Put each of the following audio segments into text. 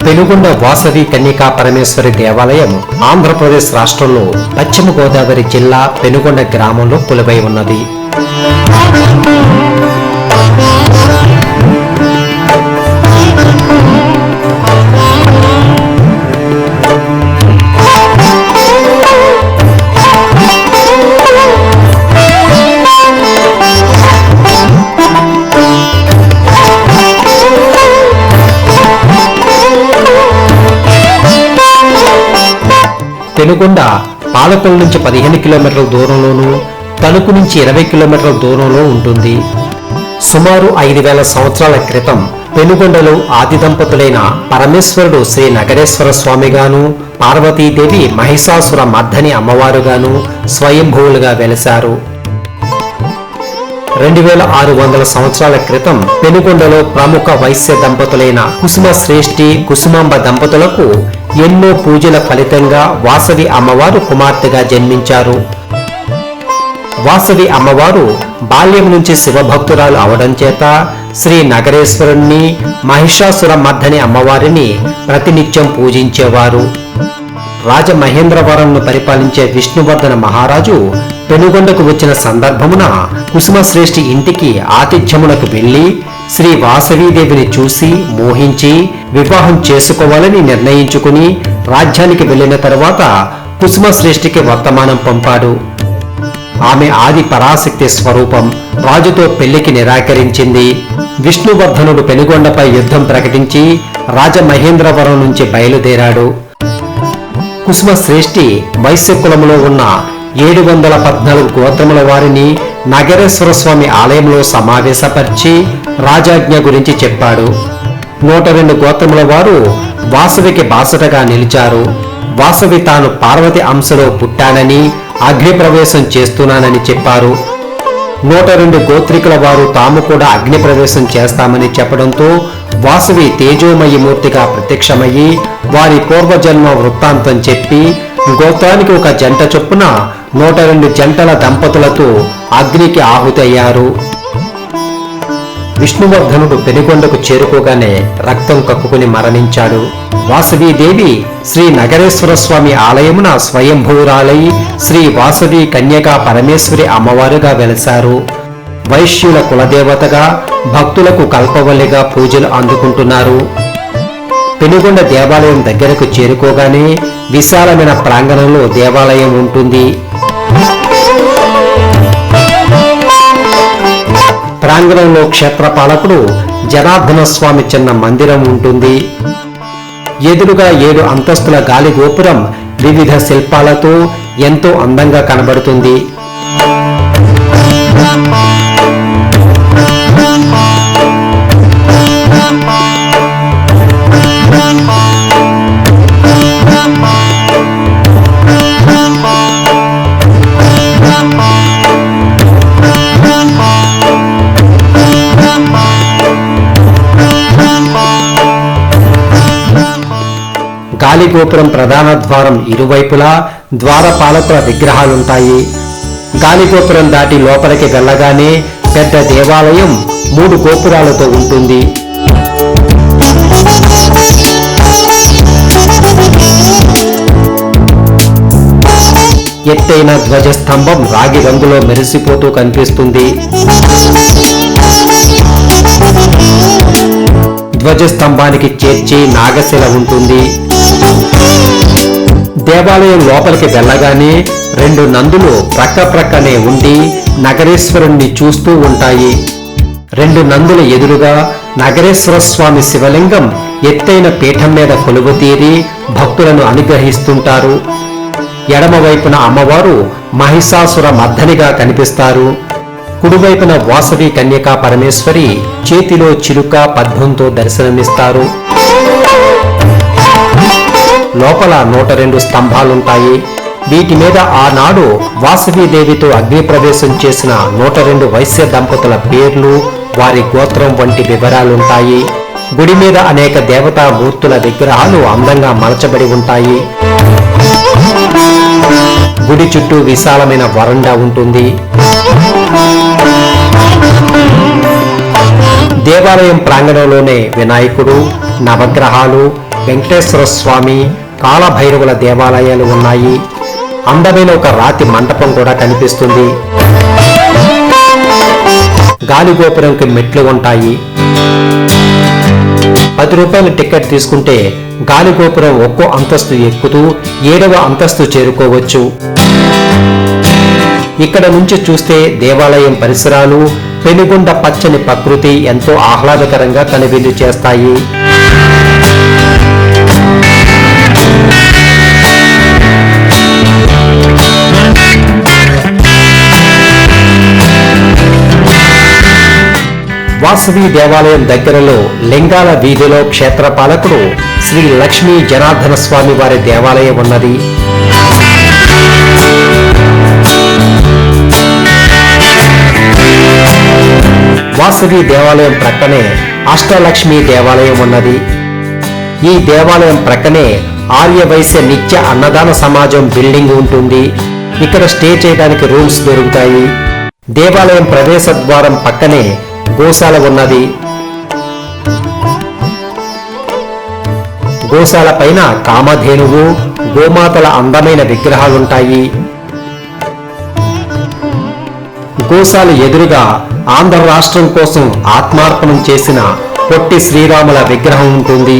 పెనుగొండ వాసవి కన్యకా పరమేశ్వరి దేవాలయం ఆంధ్రప్రదేశ్ రాష్ట్రంలో పశ్చిమ గోదావరి జిల్లా పెనుగొండ గ్రామంలో కొలువై ఉన్నది. పెనుగొండ పాలకొల్లు నుంచి 15 కిలోమీటర్ల దూరంలోను, తణుకు నుంచి 20 కిలోమీటర్ల దూరంలో ఉంటుంది. సుమారు 5000 సంవత్సరాల క్రితం పెనుగొండలో ఆది దంపతులైన పరమేశ్వరుడు శ్రీ నగరేశ్వర స్వామిగాను, పార్వతీదేవి మహిషాసుర మర్దని అమ్మవారుగాను స్వయంభువులుగా వెలిశారు. 2600 సంవత్సరాల క్రితం పెనుగొండలో ప్రముఖ వైశ్య దంపతులైన కుసుమ శ్రేష్ఠి, కుసుమాంబ దంపతులకు ఎన్నో పూజల ఫలితంగా వాసవి అమ్మవారు కుమార్తెగా జన్మించారు. వాసవి అమ్మవారు బాల్యం నుంచి శివభక్తురాలు అవడం చేత శ్రీ నగరేశ్వరుణ్ణి, మహిషాసుర మర్దని అమ్మవారిని ప్రతినిత్యం పూజించేవారు. రాజమహేంద్రవరంను పరిపాలించే విష్ణువర్ధన మహారాజు పెనుగొండకు వచ్చిన సందర్భమున కుసుమశ్రేష్ఠి ఇంటికి ఆతిథ్యమునకు వెళ్లి శ్రీ వాసవీదేవిని చూసి మోహించి వివాహం చేసుకోవాలని నిర్ణయించుకుని రాజ్యానికి వెళ్లిన తరువాత కుసుమశ్రేష్ఠికి వర్తమానం పంపాడు. ఆమె ఆది పరాశక్తి స్వరూపం. రాజుతో పెళ్లికి నిరాకరించింది. విష్ణువర్ధనుడు పెనుగొండపై యుద్ధం ప్రకటించి రాజమహేంద్రవరం నుంచి బయలుదేరాడు. కుసుమశ్రేష్ఠి వైశ్య కులములో ఉన్న 714 గోత్రముల వారిని నగరేశ్వర స్వామి ఆలయంలో సమావేశపరిచి రాజాజ్ఞ గురించి చెప్పాడు. 102 గోత్రముల వారు వాసవికి బాసటగా నిలిచారు. వాసవి తాను పార్వతి అంశలో పుట్టానని, అగ్ని ప్రవేశం చేస్తున్నానని చెప్పారు. 102 గోత్రికుల వారు తాము కూడా అగ్ని ప్రవేశం చేస్తామని చెప్పడంతో వాసవి తేజోమయి మూర్తిగా ప్రత్యక్షమయ్యి వారి పూర్వజన్మ వృత్తాంతం చెప్పి గోత్రానికి ఒక జంట చొప్పున 102 జంటల దంపతులతో అగ్నికి ఆహుతయ్యారు. విష్ణువర్ధనుడు పెనుగొండకు చేరుకోగానే రక్తం కక్కుకుని మరణించాడు. వాసవీదేవి శ్రీ నగరేశ్వర స్వామి ఆలయమున స్వయంభూరాలై శ్రీ వాసవి కన్యకా పరమేశ్వరి అమ్మవారుగా వెలశారు. వైశ్యుల కులదేవతగా, భక్తులకు కల్పవల్లిగా పూజలు అందుకుంటున్నారు. పెనుగొండ దేవాలయం దగ్గరకు చేరుకోగానే విశాలమైన ప్రాంగణంలో దేవాలయం ఉంటుంది. ప్రాంగణంలో క్షేత్రపాలకుడు జనార్దన స్వామి చిన్న మందిరం ఉంటుంది. ఎదురుగా 7 అంతస్తుల గాలి గోపురం వివిధ శిల్పాలతో ఎంతో అందంగా కనబడుతుంది. గాలిగోపురం ప్రధాన ద్వారం ఇరువైపులా ద్వారపాలకుల విగ్రహాలుంటాయి. గాలిగోపురం దాటి లోపలికి వెళ్ళగానే పెద్ద దేవాలయం 3 గోపురాలతో ఉంటుంది. ఎత్తైన ధ్వజస్తంభం రాగి రంగులో మెరిసిపోతూ కనిపిస్తుంది. ధ్వజస్తంభానికి చేర్చి నాగశిల ఉంటుంది. దేవాలయం లోపలికి వెళ్ళగానే 2 నందులు ప్రక్కనే ఉండి నగరేశ్వరుణ్ణి చూస్తూ ఉంటాయి. 2 నందుల ఎదురుగా నగరేశ్వర స్వామి శివలింగం ఎత్తైన పీఠం మీద కొలువు తీరి భక్తులను అనుగ్రహిస్తుంటారు. ఎడమవైపున అమ్మవారు మహిషాసుర మర్దనిగా కనిపిస్తారు. కుడివైపున వాసవి కన్యకా పరమేశ్వరి చేతిలో చిలుక పద్మంతో దర్శనమిస్తారు. లోపల 102 స్తంభాలుంటాయి. వీటి మీద ఆనాడు వాసవీదేవితో అగ్ని ప్రవేశం చేసిన 102 వైశ్య దంపతుల పేర్లు, వారి గోత్రం వంటి వివరాలుంటాయి. గుడి మీద అనేక దేవతా మూర్తుల విగ్రహాలు అందంగా మలచబడి ఉంటాయి. గుడి చుట్టూ విశాలమైన వరండా ఉంటుంది. దేవాలయం ప్రాంగణంలోనే వినాయకుడు, నవగ్రహాలు, వెంకటేశ్వర స్వామి, కాలభైరవుల దేవాలయాలు ఉన్నాయి. అందమైన ఒక రాతి మంటపం కూడా కనిపిస్తుంది. గాలిగోపురంకి మెట్లు ఉంటాయి. 10 రూపాయల టికెట్ తీసుకుంటే గాలిగోపురం ఒక్కో అంతస్తు ఎక్కుతూ 7వ అంతస్తు చేరుకోవచ్చు. ఇక్కడ నుంచి చూస్తే దేవాలయం పరిసరాలు, పెనుగొండ పచ్చని ప్రకృతి ఎంతో ఆహ్లాదకరంగా కనువిందు చేస్తాయి. వాసవి దేవాలయం దగ్గరలో లింగాల వీధిలో క్షేత్రపాలకుడు శ్రీ లక్ష్మీ జనార్దన స్వామి వారి దేవాలయం ఉన్నది. వాసవి దేవాలయం ప్రక్కనే అష్టలక్ష్మి దేవాలయం ఉన్నది. ఈ దేవాలయం ప్రక్కనే ఆర్యవైశ్య నిత్య అన్నదాన సమాజం బిల్డింగ్ ఉంటుంది. ఇక్కడ స్టే చేయడానికి రూమ్స్ దొరుకుతాయి. దేవాలయం ప్రవేశ ద్వారం పక్కనే గోశాల ఉన్నది. గోశాల పైన కామధేనువు, గోమాతల అందమైన విగ్రహాలుంటాయి. గోశాల ఎదురుగా ఆంధ్ర రాష్ట్రం కోసం ఆత్మార్పణం చేసిన పొట్టి శ్రీరాముల విగ్రహం ఉంటుంది.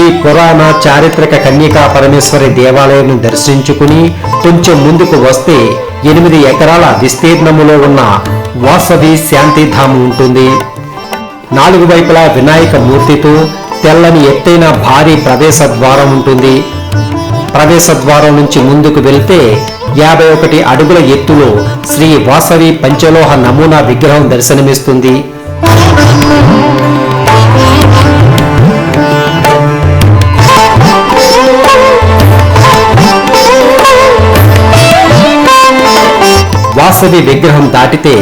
ఈ పురాణ చారిత్రక కన్యకా పరమేశ్వరి దేవాలయం దర్శించుకుని కొంచెం ముందుకు వస్తే 8 ఎకరాల విస్తీర్ణములో ఉన్న వాసవి శాంతిధామం ఉంటుంది. 4 వైపులా వినాయక మూర్తితో తెల్లని ఎత్తైన భారీ ప్రవేశ ద్వారం ఉంటుంది. ప్రవేశ ద్వారం నుంచి ముందుకు వెళ్తే 51 అడుగుల ఎత్తులో శ్రీ వాసవి పంచలోహ నమూనా విగ్రహం దర్శనమిస్తుంది. వాసవి విగ్రహం దాటితే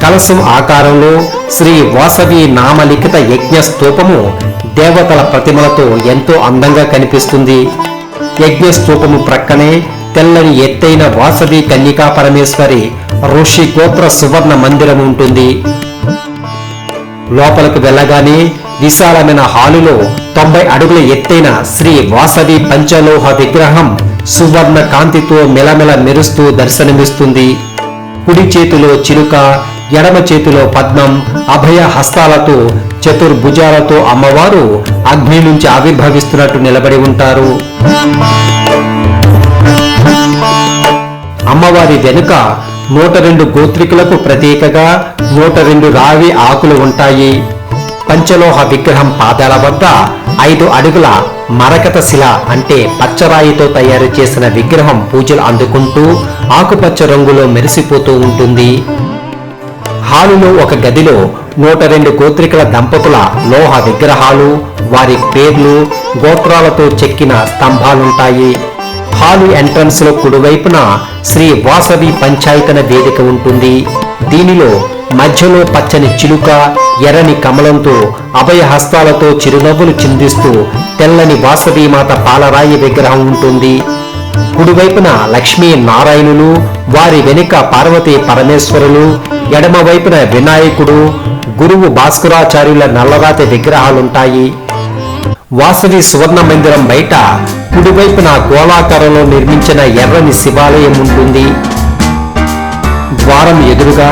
కలశం ఆకారంలో శ్రీ వాసవి నామలిఖిత యజ్ఞ స్తూపము దేవతల ప్రతిమలతో ఎంతో అందంగా కనిపిస్తుంది. యజ్ఞ స్తూపము ప్రక్కనే తెల్లని ఎత్తైన వాసవి కన్యకా పరమేశ్వరి ఋషి గోత్ర సువర్ణ మందిరం ఉంటుంది. లోపలకు వెళ్ళగానే విశాలమైన హాలులో 90 అడుగుల ఎత్తైన శ్రీ వాసవి పంచలోహ విగ్రహం సువర్ణ కాంతితో మెలమెల మెరుస్తూ దర్శనమిస్తుంది. కుడి చేతిలో చిలుక, ఎడమ చేతిలో పద్మం, అభయ హస్తాలతో చతుర్భుజాలతో అమ్మవారు అగ్ని నుంచి ఆవిర్భవిస్తున్నట్టు నిలబడి ఉంటారు. అమ్మవారి వెనుక 102 గోత్రికులకు ప్రతీకగా 102 రావి ఆకులు ఉంటాయి. పంచలోహ విగ్రహం పాదాల వద్ద 5 అడుగుల మరకత శిల అంటే పచ్చరాయితో తయారు చేసిన విగ్రహం పూజలు అందుకుంటూ ఆకుపచ్చ రంగులో మెరిసిపోతూ ఉంటుంది. హాలులో ఒక గదిలో 102 గోత్రికుల దంపతుల లోహ విగ్రహాలు, వారి పేర్లు, గోత్రాలతో చెక్కిన స్తంభాలుంటాయి. హాలు ఎంట్రన్స్ లో కుడివైపున శ్రీ వాసవి పంచాయతన వేదిక ఉంటుంది. దీనిలో మధ్యలో పచ్చని చిలుక, ఎర్రని కమలంతో అభయ హస్తాలతో చిరునవ్వులు చిందిస్తూ తెల్లని వాసవీమాత పాలరాయి విగ్రహం ఉంటుంది. కుడివైపున లక్ష్మీ నారాయణులు, వారి వెనుక పార్వతీ పరమేశ్వరులు, ఎడమ వైపున వినాయకుడు, గురువు భాస్కరాచార్యుల నల్లరాతి విగ్రహాలుంటాయి. వాసవి సువర్ణ మందిరం బయట కుడివైపున గోళాకారంలో నిర్మించిన ఎర్రని శివాలయం ఉంటుంది. ద్వారం ఎదురుగా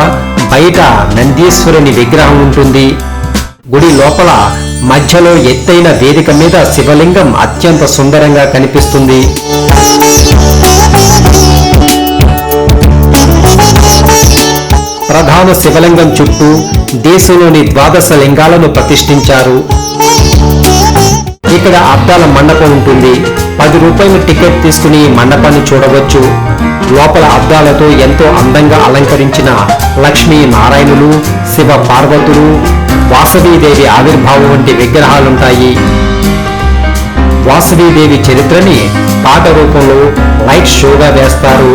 బయట నందీశ్వరుని విగ్రహం ఉంటుంది. గుడి లోపల మధ్యలో ఎత్తైన వేదిక మీద శివలింగం అత్యంత సుందరంగా కనిపిస్తుంది. ప్రధాన శివలింగం చుట్టూ దేశంలోని 12 లింగాలను ప్రతిష్ఠించారు. ఇక్కడ అద్దాల మండపం ఉంటుంది. 10 రూపాయల టికెట్ తీసుకుని మండపాన్ని చూడవచ్చు. లోపల అద్దాలతో ఎంతో అందంగా అలంకరించిన లక్ష్మీ నారాయణులు, శివ పార్వతులు, వాసవీదేవి ఆవిర్భావం వంటి విగ్రహాలుంటాయి. వాసవీదేవి చరిత్రని పాట రూపంలో లైట్ షోగా వేస్తారు.